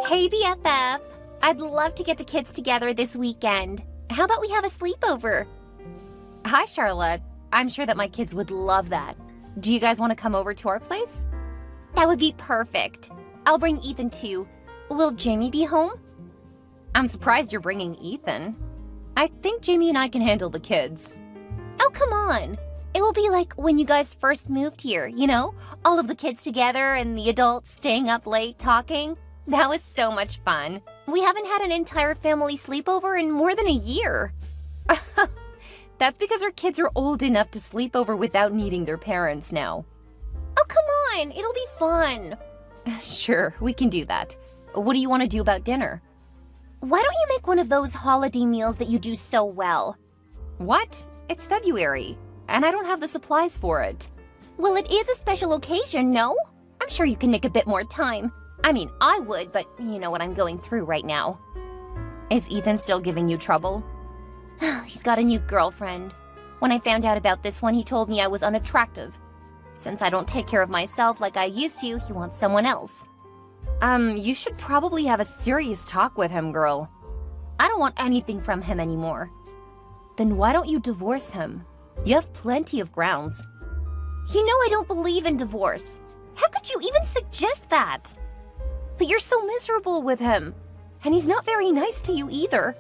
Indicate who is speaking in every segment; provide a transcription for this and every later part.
Speaker 1: Hey, BFF. I'd love to get the kids together this weekend. How about we have a sleepover? Hi, Charlotte. I'm sure that my kids would love that. Do you guys want to come over to our place? That would be perfect. I'll bring Ethan too. Will Jamie be home? I'm surprised you're bringing Ethan. I think Jamie and I can handle the kids. Oh, come on. It will be like when you guys first moved here, you know? All of the kids together and the adults staying up late talking. That was so much fun. We haven't had an entire family sleepover in more than a year. That's because our kids are old enough to sleep over without needing their parents now. Oh, come on. It'll be fun. Sure, we can do that. What do you want to do about dinner? Why don't you make one of those holiday meals that you do so well? What? It's February, and I don't have the supplies for it. Well, it is a special occasion, no? I'm sure you can make a bit more time. I mean, I would, but you know what I'm going through right now. Is Ethan still giving you trouble? He's got a new girlfriend. When I found out about this one, he told me I was unattractive. Since I don't take care of myself like I used to, he wants someone else. You should probably have a serious talk with him, girl. I don't want anything from him anymore. Then why don't you divorce him? You have plenty of grounds. You know I don't believe in divorce. How could you even suggest that? But you're so miserable with him. And he's not very nice to you either.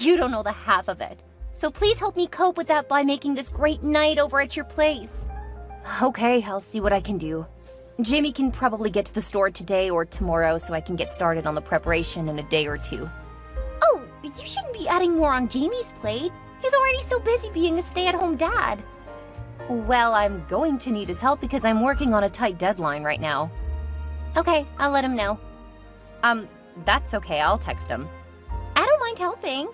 Speaker 1: You don't know the half of it. So please help me cope with that by making this great night over at your place. Okay, I'll see what I can do. Jamie can probably get to the store today or tomorrow so I can get started on the preparation in a day or two. Oh, you shouldn't be adding more on Jamie's plate. He's already so busy being a stay-at-home dad. Well, I'm going to need his help because I'm working on a tight deadline right now. Okay, I'll let him know. That's okay, I'll text him. I don't mind helping.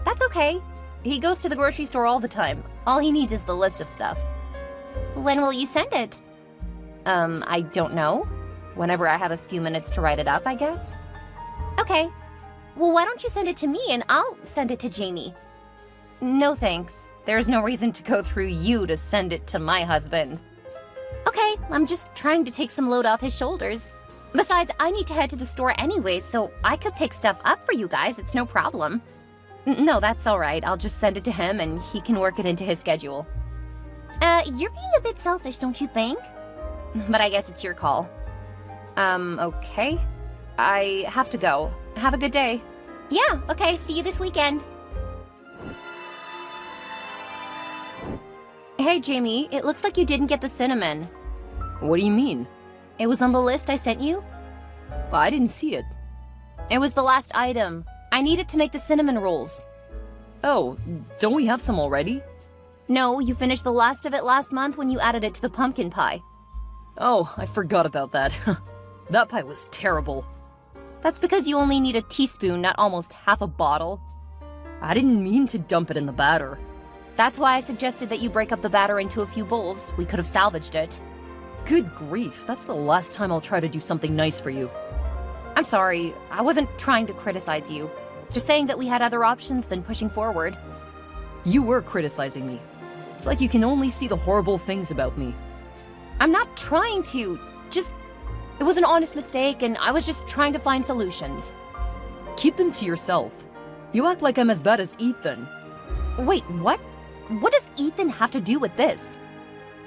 Speaker 1: That's okay. He goes to the grocery store all the time. All he needs is the list of stuff. When will you send it? I don't know. Whenever I have a few minutes to write it up, I guess. Okay. Well, why don't you send it to me and I'll send it to Jamie? No thanks. There's no reason to go through you to send it to my husband. Okay, I'm just trying to take some load off his shoulders. Besides, I need to head to the store anyway, so I could pick stuff up for you guys. It's no problem. No, that's all right. I'll just send it to him and he can work it into his schedule. You're being a bit selfish, don't you think? But I guess it's your call. Okay. I have to go. Have a good day. Yeah, okay. See you this weekend. Hey, Jamie. It looks like you didn't get the cinnamon.
Speaker 2: What do you mean?
Speaker 1: It was on the list I sent you?
Speaker 2: I didn't see it.
Speaker 1: It was the last item. I need it to make the cinnamon rolls.
Speaker 2: Oh, don't we have some already?
Speaker 1: No, you finished the last of it last month when you added it to the pumpkin pie.
Speaker 2: Oh, I forgot about that. That pie was terrible.
Speaker 1: That's because you only need a teaspoon, not almost half a bottle.
Speaker 2: I didn't mean to dump it in the batter.
Speaker 1: That's why I suggested that you break up the batter into a few bowls. We could have salvaged it.
Speaker 2: Good grief, that's the last time I'll try to do something nice for you.
Speaker 1: I'm sorry, I wasn't trying to criticize you. Just saying that we had other options than pushing forward.
Speaker 2: You were criticizing me. It's like you can only see the horrible things about me.
Speaker 1: I'm not trying to, it was an honest mistake and I was just trying to find solutions.
Speaker 2: Keep them to yourself. You act like I'm as bad as Ethan.
Speaker 1: Wait, what? What does Ethan have to do with this?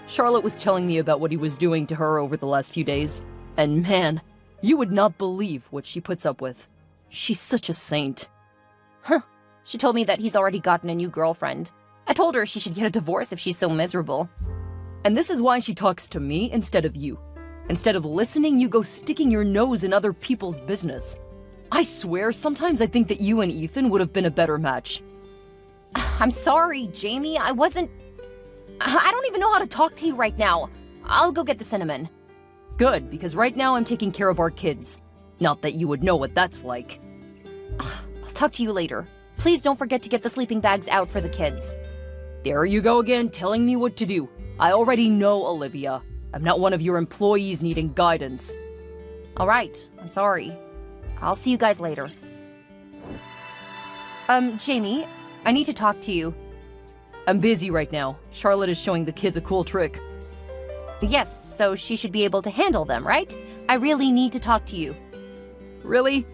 Speaker 2: Charlotte was telling me about what he was doing to her over the last few days. And man, you would not believe what she puts up with. She's such a saint.
Speaker 1: Huh. She told me that he's already gotten a new girlfriend. I told her she should get a divorce if she's so miserable.
Speaker 2: And this is why she talks to me instead of you. Instead of listening, you go sticking your nose in other people's business. I swear, sometimes I think that you and Ethan would have been a better match.
Speaker 1: I'm sorry, Jamie. I don't even know how to talk to you right now. I'll go get the cinnamon.
Speaker 2: Good, because right now I'm taking care of our kids. Not that you would know what that's like.
Speaker 1: I'll talk to you later. Please don't forget to get the sleeping bags out for the kids.
Speaker 2: There you go again, telling me what to do. I already know, Olivia. I'm not one of your employees needing guidance.
Speaker 1: All right, I'm sorry. I'll see you guys later. Jamie, I need to talk to you.
Speaker 2: I'm busy right now. Charlotte is showing the kids a cool trick.
Speaker 1: Yes, so she should be able to handle them, right? I really need to talk to you.
Speaker 2: Really?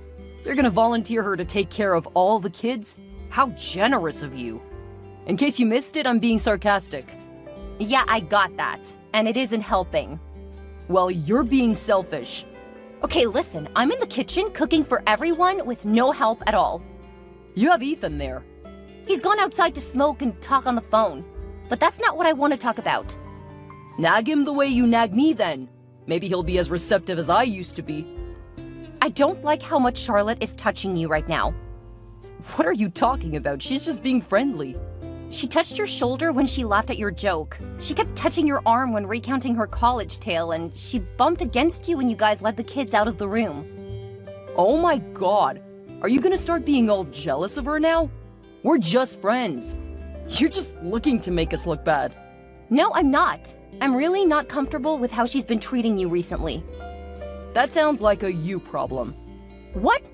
Speaker 2: You're gonna volunteer her to take care of all the kids? How generous of you. In case you missed it, I'm being sarcastic.
Speaker 1: Yeah, I got that. And it isn't helping.
Speaker 2: Well, you're being selfish.
Speaker 1: Okay, listen, I'm in the kitchen cooking for everyone with no help at all.
Speaker 2: You have Ethan there.
Speaker 1: He's gone outside to smoke and talk on the phone. But that's not what I want to talk about.
Speaker 2: Nag him the way you nag me then. Maybe he'll be as receptive as I used to be.
Speaker 1: I don't like how much Charlotte is touching you right now.
Speaker 2: What are you talking about? She's just being friendly.
Speaker 1: She touched your shoulder when she laughed at your joke. She kept touching your arm when recounting her college tale, and she bumped against you when you guys led the kids out of the room.
Speaker 2: Oh my god. Are you gonna start being all jealous of her now? We're just friends. You're just looking to make us look bad.
Speaker 1: No, I'm not. I'm really not comfortable with how she's been treating you recently.
Speaker 2: That sounds like a you problem.
Speaker 1: What?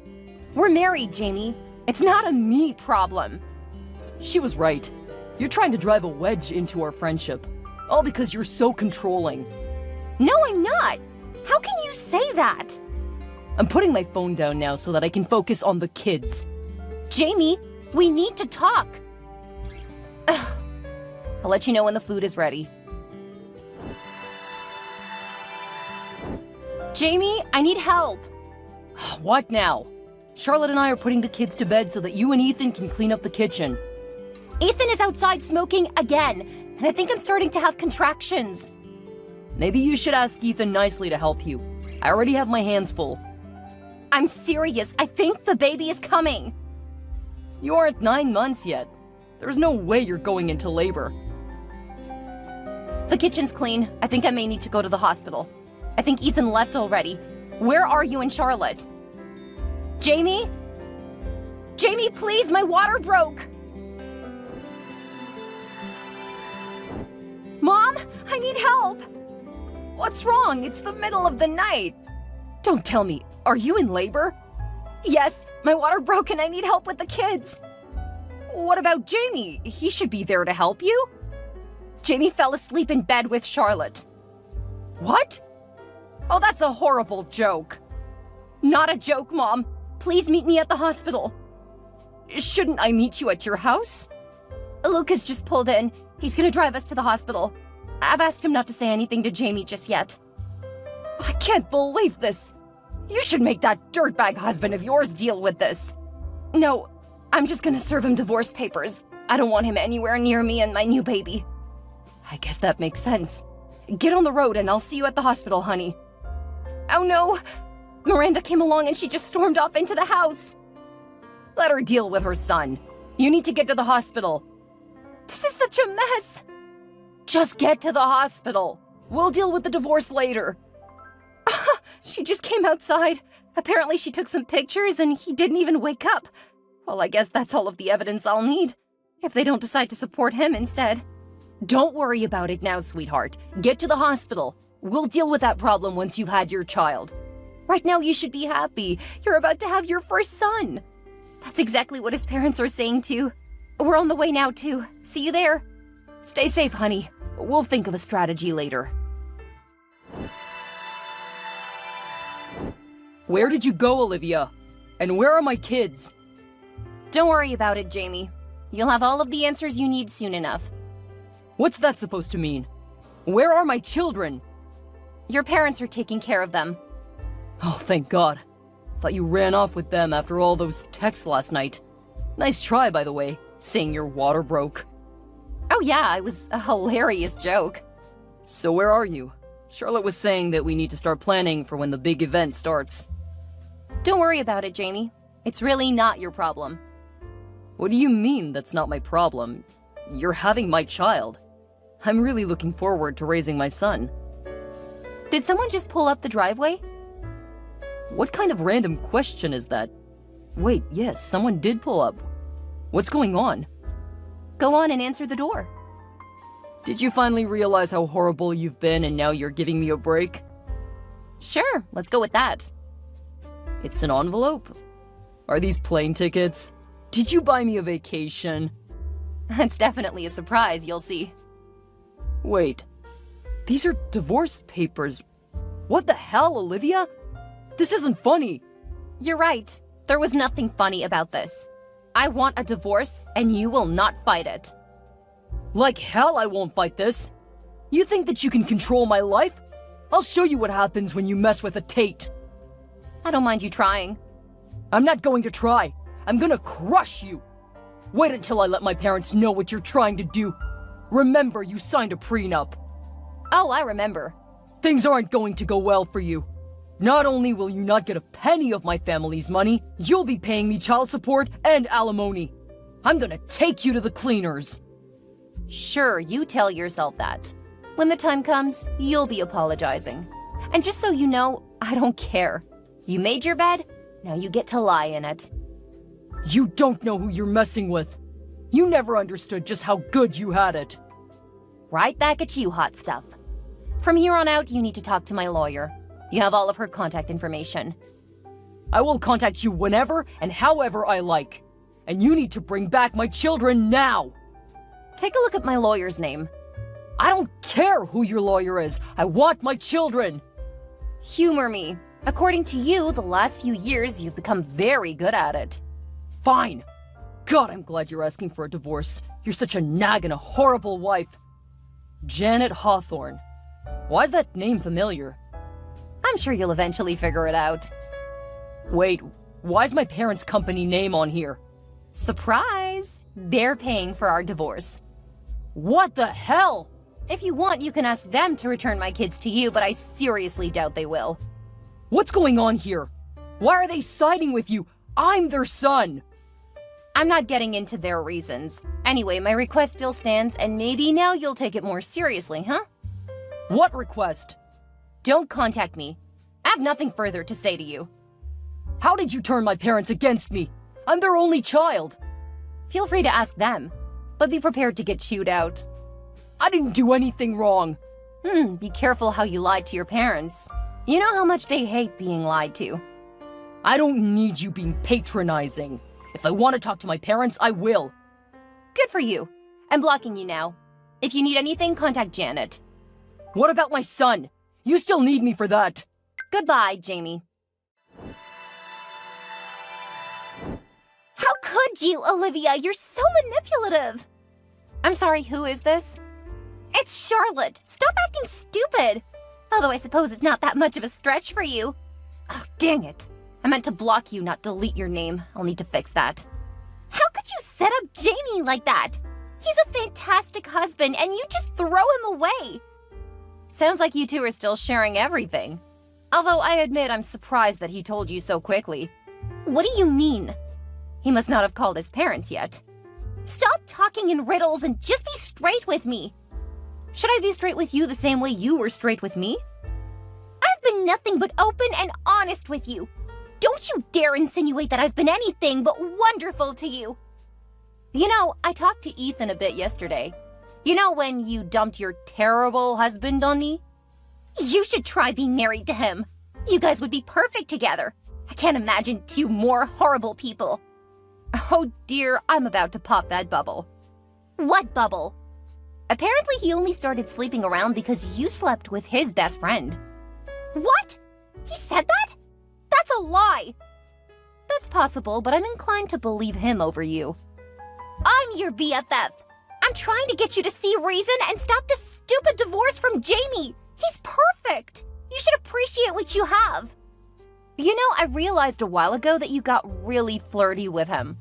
Speaker 1: We're married, Jamie. It's not a me problem.
Speaker 2: She was right. You're trying to drive a wedge into our friendship. All because you're so controlling.
Speaker 1: No, I'm not. How can you say that?
Speaker 2: I'm putting my phone down now so that I can focus on the kids.
Speaker 1: Jamie, we need to talk. Ugh. I'll let you know when the food is ready. Jamie, I need help.
Speaker 2: What now? Charlotte and I are putting the kids to bed so that you and Ethan can clean up the kitchen.
Speaker 1: Ethan is outside smoking again, and I think I'm starting to have contractions.
Speaker 2: Maybe you should ask Ethan nicely to help you. I already have my hands full.
Speaker 1: I'm serious. I think the baby is coming.
Speaker 2: You aren't 9 months yet. There's no way you're going into labor.
Speaker 1: The kitchen's clean. I think I may need to go to the hospital. I think Ethan left already. Where are you and Charlotte? Jamie? Jamie, please, my water broke! Mom, I need help!
Speaker 2: What's wrong? It's the middle of the night. Don't tell me, are you in labor?
Speaker 1: Yes, my water broke and I need help with the kids.
Speaker 2: What about Jamie? He should be there to help you.
Speaker 1: Jamie fell asleep in bed with Charlotte.
Speaker 2: What? Oh, that's a horrible joke.
Speaker 1: Not a joke, Mom. Please meet me at the hospital.
Speaker 2: Shouldn't I meet you at your house?
Speaker 1: Lucas just pulled in. He's gonna drive us to the hospital. I've asked him not to say anything to Jamie just yet.
Speaker 2: I can't believe this. You should make that dirtbag husband of yours deal with this.
Speaker 1: No, I'm just gonna serve him divorce papers. I don't want him anywhere near me and my new baby.
Speaker 2: I guess that makes sense. Get on the road and I'll see you at the hospital, honey.
Speaker 1: Oh no! Miranda came along and she just stormed off into the house.
Speaker 2: Let her deal with her son. You need to get to the hospital.
Speaker 1: This is such a mess.
Speaker 2: Just get to the hospital. We'll deal with the divorce later.
Speaker 1: She just came outside. Apparently she took some pictures and he didn't even wake up. Well, I guess that's all of the evidence I'll need, if they don't decide to support him instead.
Speaker 2: Don't worry about it now, sweetheart. Get to the hospital. We'll deal with that problem once you've had your child.
Speaker 1: Right now you should be happy. You're about to have your first son. That's exactly what his parents are saying too. We're on the way now too. See you there.
Speaker 2: Stay safe, honey. We'll think of a strategy later. Where did you go, Olivia? And where are my kids?
Speaker 1: Don't worry about it, Jamie. You'll have all of the answers you need soon enough.
Speaker 2: What's that supposed to mean? Where are my children?
Speaker 1: Your parents are taking care of them.
Speaker 2: Oh, thank God. Thought you ran off with them after all those texts last night. Nice try, by the way, saying your water broke.
Speaker 1: Oh yeah, it was a hilarious joke.
Speaker 2: So where are you? Charlotte was saying that we need to start planning for when the big event starts.
Speaker 1: Don't worry about it, Jamie. It's really not your problem.
Speaker 2: What do you mean that's not my problem? You're having my child. I'm really looking forward to raising my son.
Speaker 1: Did someone just pull up the driveway?
Speaker 2: What kind of random question is that? Wait, yes, someone did pull up. What's going on?
Speaker 1: Go on and answer the door.
Speaker 2: Did you finally realize how horrible you've been and now you're giving me a break?
Speaker 1: Sure, let's go with that.
Speaker 2: It's an envelope. Are these plane tickets? Did you buy me a vacation?
Speaker 1: It's definitely a surprise, you'll see.
Speaker 2: Wait, these are divorce papers. What the hell, Olivia? This isn't funny.
Speaker 1: You're right. There was nothing funny about this. I want a divorce, and you will not fight it.
Speaker 2: Like hell I won't fight this. You think that you can control my life? I'll show you what happens when you mess with a Tate.
Speaker 1: I don't mind you trying.
Speaker 2: I'm not going to try. I'm gonna crush you. Wait until I let my parents know what you're trying to do. Remember, you signed a prenup.
Speaker 1: Oh, I remember.
Speaker 2: Things aren't going to go well for you. Not only will you not get a penny of my family's money, you'll be paying me child support and alimony. I'm gonna take you to the cleaners.
Speaker 1: Sure, you tell yourself that. When the time comes, you'll be apologizing. And just so you know, I don't care. You made your bed, now you get to lie in it.
Speaker 2: You don't know who you're messing with. You never understood just how good you had it.
Speaker 1: Right back at you, hot stuff. From here on out, you need to talk to my lawyer. You have all of her contact information.
Speaker 2: I will contact you whenever and however I like. And you need to bring back my children now.
Speaker 1: Take a look at my lawyer's name.
Speaker 2: I don't care who your lawyer is. I want my children.
Speaker 1: Humor me. According to you, the last few years, you've become very good at it.
Speaker 2: Fine. God, I'm glad you're asking for a divorce. You're such a nag and a horrible wife. Janet Hawthorne. Why's that name familiar?
Speaker 1: I'm sure you'll eventually figure it out.
Speaker 2: Wait, why's my parents' company name on here?
Speaker 1: Surprise! They're paying for our divorce.
Speaker 2: What the hell?
Speaker 1: If you want, you can ask them to return my kids to you, but I seriously doubt they will.
Speaker 2: What's going on here? Why are they siding with you? I'm their son.
Speaker 1: I'm not getting into their reasons. Anyway, my request still stands, and maybe now you'll take it more seriously, huh?
Speaker 2: What request?
Speaker 1: Don't contact me. I have nothing further to say to you.
Speaker 2: How did you turn my parents against me? I'm their only child.
Speaker 1: Feel free to ask them, but be prepared to get chewed out.
Speaker 2: I didn't do anything wrong.
Speaker 1: Be careful how you lied to your parents. You know how much they hate being lied to.
Speaker 2: I don't need you being patronizing. If I want to talk to my parents, I will.
Speaker 1: Good for you. I'm blocking you now. If you need anything, contact Janet.
Speaker 2: What about my son? You still need me for that.
Speaker 1: Goodbye, Jamie. How could you, Olivia? You're so manipulative. I'm sorry, who is this? It's Charlotte. Stop acting stupid. Although I suppose it's not that much of a stretch for you. Oh, dang it. I meant to block you, not delete your name. I'll need to fix that. How could you set up Jamie like that? He's a fantastic husband, and you just throw him away. Sounds like you two are still sharing everything. Although I admit I'm surprised that he told you so quickly. What do you mean? He must not have called his parents yet. Stop talking in riddles and just be straight with me. Should I be straight with you the same way you were straight with me? I've been nothing but open and honest with you. Don't you dare insinuate that I've been anything but wonderful to you. You know, I talked to Ethan a bit yesterday. You know when you dumped your terrible husband on me? You should try being married to him. You guys would be perfect together. I can't imagine two more horrible people. Oh dear, I'm about to pop that bubble. What bubble? Apparently he only started sleeping around because you slept with his best friend. What? He said that? That's a lie. That's possible, but I'm inclined to believe him over you. I'm your BFF. I'm trying to get you to see reason and stop this stupid divorce from Jamie. He's perfect. You should appreciate what you have. You know, I realized a while ago that you got really flirty with him.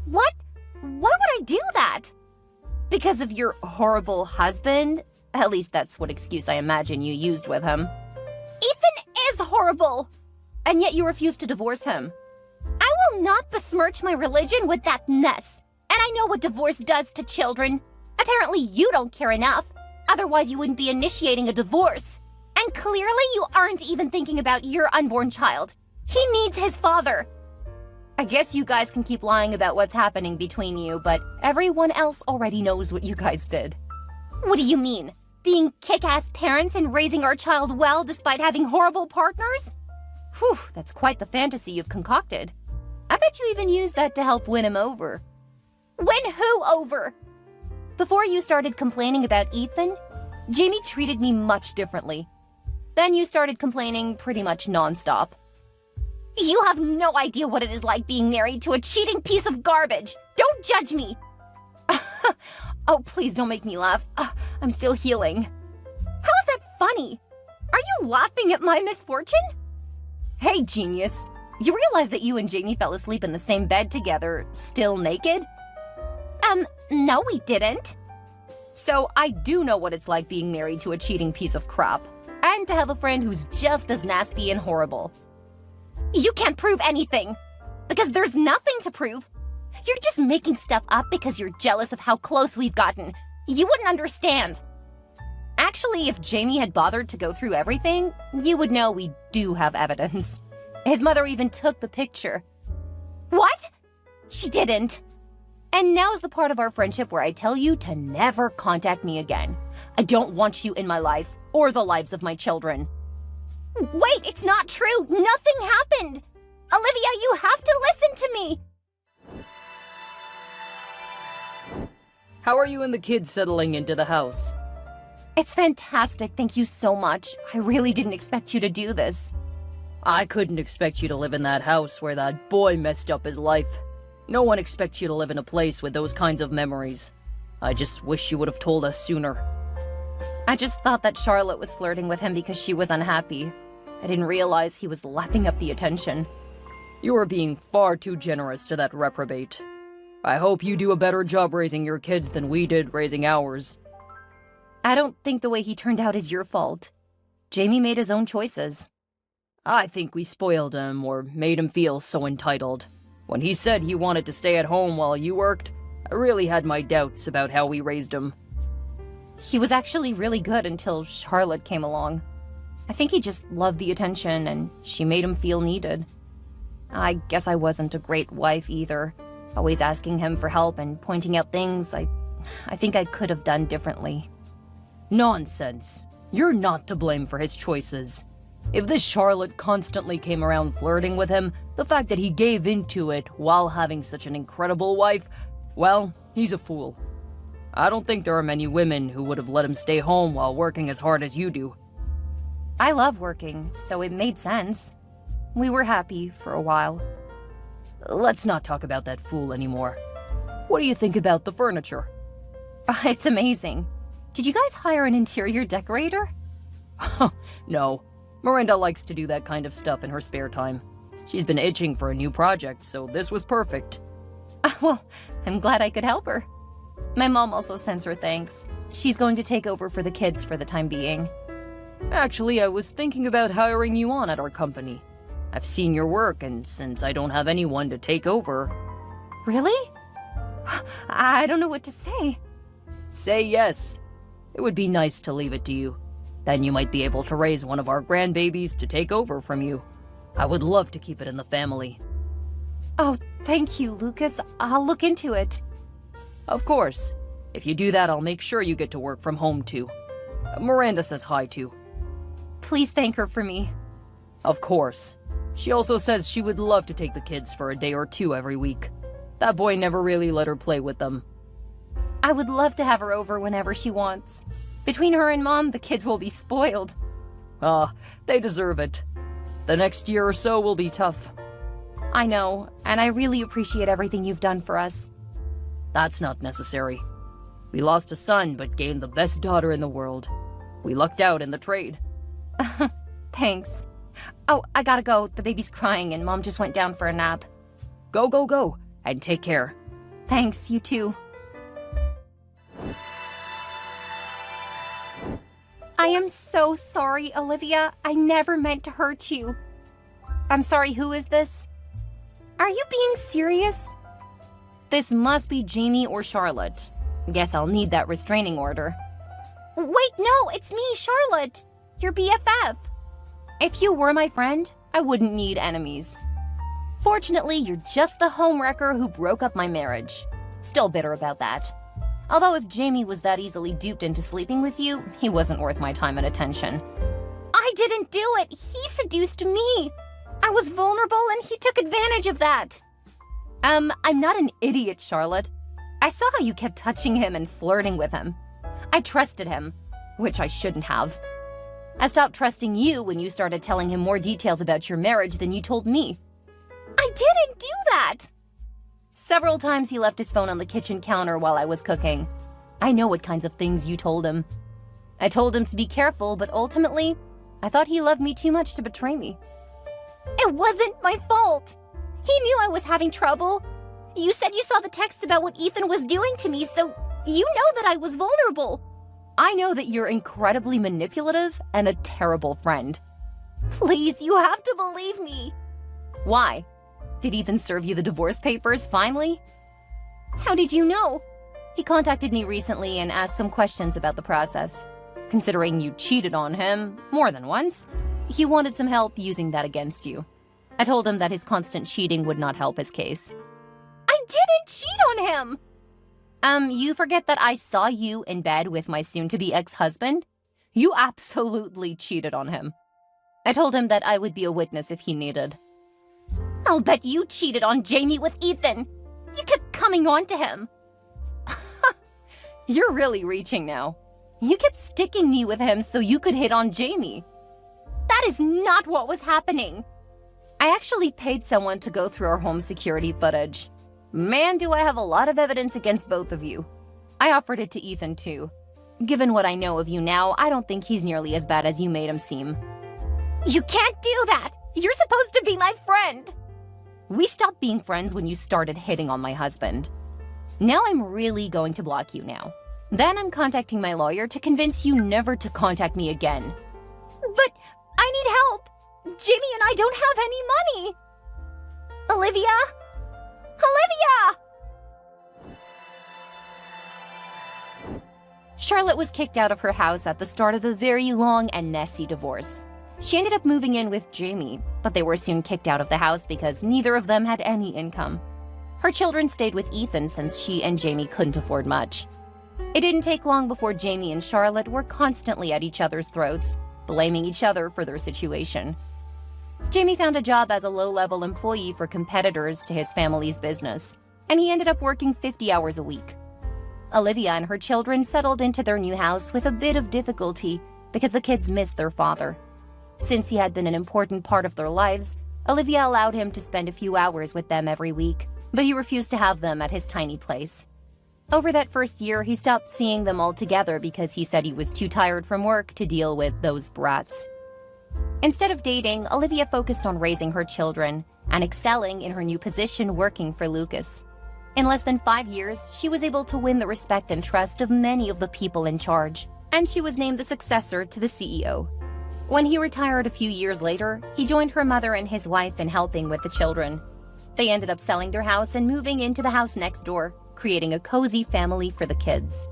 Speaker 1: What? Why would I do that? Because of your horrible husband? At least that's what excuse I imagine you used with him. Ethan is horrible! And yet you refuse to divorce him. I will not besmirch my religion with that mess. And I know what divorce does to children. Apparently you don't care enough. Otherwise you wouldn't be initiating a divorce. And clearly you aren't even thinking about your unborn child. He needs his father. I guess you guys can keep lying about what's happening between you, but everyone else already knows what you guys did. What do you mean? Being kick-ass parents and raising our child well despite having horrible partners? Whew, that's quite the fantasy you've concocted. I bet you even used that to help win him over. Win who over? Before you started complaining about Ethan, Jamie treated me much differently. Then you started complaining pretty much nonstop. You have no idea what it is like being married to a cheating piece of garbage. Don't judge me. Oh, please don't make me laugh. I'm still healing. How is that funny? Are you laughing at my misfortune? Hey, genius. You realize that you and Jamie fell asleep in the same bed together, still naked? No, we didn't. So I do know what it's like being married to a cheating piece of crap, and to have a friend who's just as nasty and horrible. You can't prove anything, because there's nothing to prove. You're just making stuff up because you're jealous of how close we've gotten. You wouldn't understand. Actually, if Jamie had bothered to go through everything, you would know we do have evidence. His mother even took the picture. What? She didn't. And now's the part of our friendship where I tell you to never contact me again. I don't want you in my life, or the lives of my children. Wait, it's not true! Nothing happened! Olivia, you have to listen to me!
Speaker 2: How are you and the kids settling into the house?
Speaker 1: It's fantastic, thank you so much. I really didn't expect you to do this.
Speaker 2: I couldn't expect you to live in that house where that boy messed up his life. No one expects you to live in a place with those kinds of memories. I just wish you would have told us sooner.
Speaker 1: I just thought that Charlotte was flirting with him because she was unhappy. I didn't realize he was lapping up the attention.
Speaker 2: You are being far too generous to that reprobate. I hope you do a better job raising your kids than we did raising ours.
Speaker 1: I don't think the way he turned out is your fault. Jamie made his own choices.
Speaker 2: I think we spoiled him or made him feel so entitled. When he said he wanted to stay at home while you worked, I really had my doubts about how we raised him.
Speaker 1: He was actually really good until Charlotte came along. I think he just loved the attention and she made him feel needed. I guess I wasn't a great wife either, always asking him for help and pointing out things I think I could have done differently.
Speaker 2: Nonsense. You're not to blame for his choices. If this Charlotte constantly came around flirting with him, the fact that he gave into it while having such an incredible wife, well, he's a fool. I don't think there are many women who would have let him stay home while working as hard as you do.
Speaker 1: I love working, so it made sense. We were happy for a while.
Speaker 2: Let's not talk about that fool anymore. What do you think about the furniture?
Speaker 1: It's amazing. Did you guys hire an interior decorator?
Speaker 2: No. Miranda likes to do that kind of stuff in her spare time. She's been itching for a new project, so this was perfect.
Speaker 1: Well, I'm glad I could help her. My mom also sends her thanks. She's going to take over for the kids for the time being.
Speaker 2: Actually, I was thinking about hiring you on at our company. I've seen your work, and since I don't have anyone to take over...
Speaker 1: Really? I don't know what to say.
Speaker 2: Say yes. It would be nice to leave it to you. Then you might be able to raise one of our grandbabies to take over from you. I would love to keep it in the family.
Speaker 1: Oh, thank you, Lucas. I'll look into it.
Speaker 2: Of course. If you do that, I'll make sure you get to work from home, too. Miranda says hi, too.
Speaker 1: Please thank her for me.
Speaker 2: Of course. She also says she would love to take the kids for a day or two every week. That boy never really let her play with them.
Speaker 1: I would love to have her over whenever she wants. Between her and Mom, the kids will be spoiled.
Speaker 2: They deserve it. The next year or so will be tough.
Speaker 1: I know, and I really appreciate everything you've done for us.
Speaker 2: That's not necessary. We lost a son, but gained the best daughter in the world. We lucked out in the trade.
Speaker 1: Thanks. Oh, I gotta go. The baby's crying and Mom just went down for a nap.
Speaker 2: Go, go, go, and take care.
Speaker 1: Thanks, you too. I am so sorry, Olivia. I never meant to hurt you. I'm sorry, who is this? Are you being serious? This must be Jamie or Charlotte. Guess I'll need that restraining order. Wait, no, it's me, Charlotte. Your BFF. If you were my friend, I wouldn't need enemies. Fortunately, you're just the homewrecker who broke up my marriage. Still bitter about that. Although if Jamie was that easily duped into sleeping with you, he wasn't worth my time and attention. I didn't do it! He seduced me! I was vulnerable and he took advantage of that! I'm not an idiot, Charlotte. I saw how you kept touching him and flirting with him. I trusted him, which I shouldn't have. I stopped trusting you when you started telling him more details about your marriage than you told me. I didn't do that! Several times he left his phone on the kitchen counter while I was cooking. I know what kinds of things you told him. I told him to be careful, but ultimately, I thought he loved me too much to betray me. It wasn't my fault! He knew I was having trouble. You said you saw the texts about what Ethan was doing to me, so you know that I was vulnerable. I know that you're incredibly manipulative and a terrible friend. Please, you have to believe me. Why? Did Ethan serve you the divorce papers finally? How did you know? He contacted me recently and asked some questions about the process. Considering you cheated on him more than once, he wanted some help using that against you. I told him that his constant cheating would not help his case. I didn't cheat on him! You forget that I saw you in bed with my soon-to-be ex-husband? You absolutely cheated on him. I told him that I would be a witness if he needed. I'll bet you cheated on Jamie with Ethan. You kept coming on to him. You're really reaching now. You kept sticking me with him so you could hit on Jamie. That is not what was happening. I actually paid someone to go through our home security footage. Man, do I have a lot of evidence against both of you. I offered it to Ethan too. Given what I know of you now, I don't think he's nearly as bad as you made him seem. You can't do that! You're supposed to be my friend! We stopped being friends when you started hitting on my husband. Now I'm really going to block you now. Then I'm contacting my lawyer to convince you never to contact me again. But I need help! Jimmy and I don't have any money! Olivia? Olivia! Charlotte was kicked out of her house at the start of a very long and messy divorce. She ended up moving in with Jamie, but they were soon kicked out of the house because neither of them had any income. Her children stayed with Ethan since she and Jamie couldn't afford much. It didn't take long before Jamie and Charlotte were constantly at each other's throats, blaming each other for their situation. Jamie found a job as a low-level employee for competitors to his family's business, and he ended up working 50 hours a week. Olivia and her children settled into their new house with a bit of difficulty because the kids missed their father. Since he had been an important part of their lives, Olivia allowed him to spend a few hours with them every week, but he refused to have them at his tiny place. Over that first year, he stopped seeing them all together because he said he was too tired from work to deal with those brats. Instead of dating, Olivia focused on raising her children and excelling in her new position working for Lucas. In less than 5 years, she was able to win the respect and trust of many of the people in charge, and she was named the successor to the CEO. When he retired a few years later, he joined her mother and his wife in helping with the children. They ended up selling their house and moving into the house next door, creating a cozy family for the kids.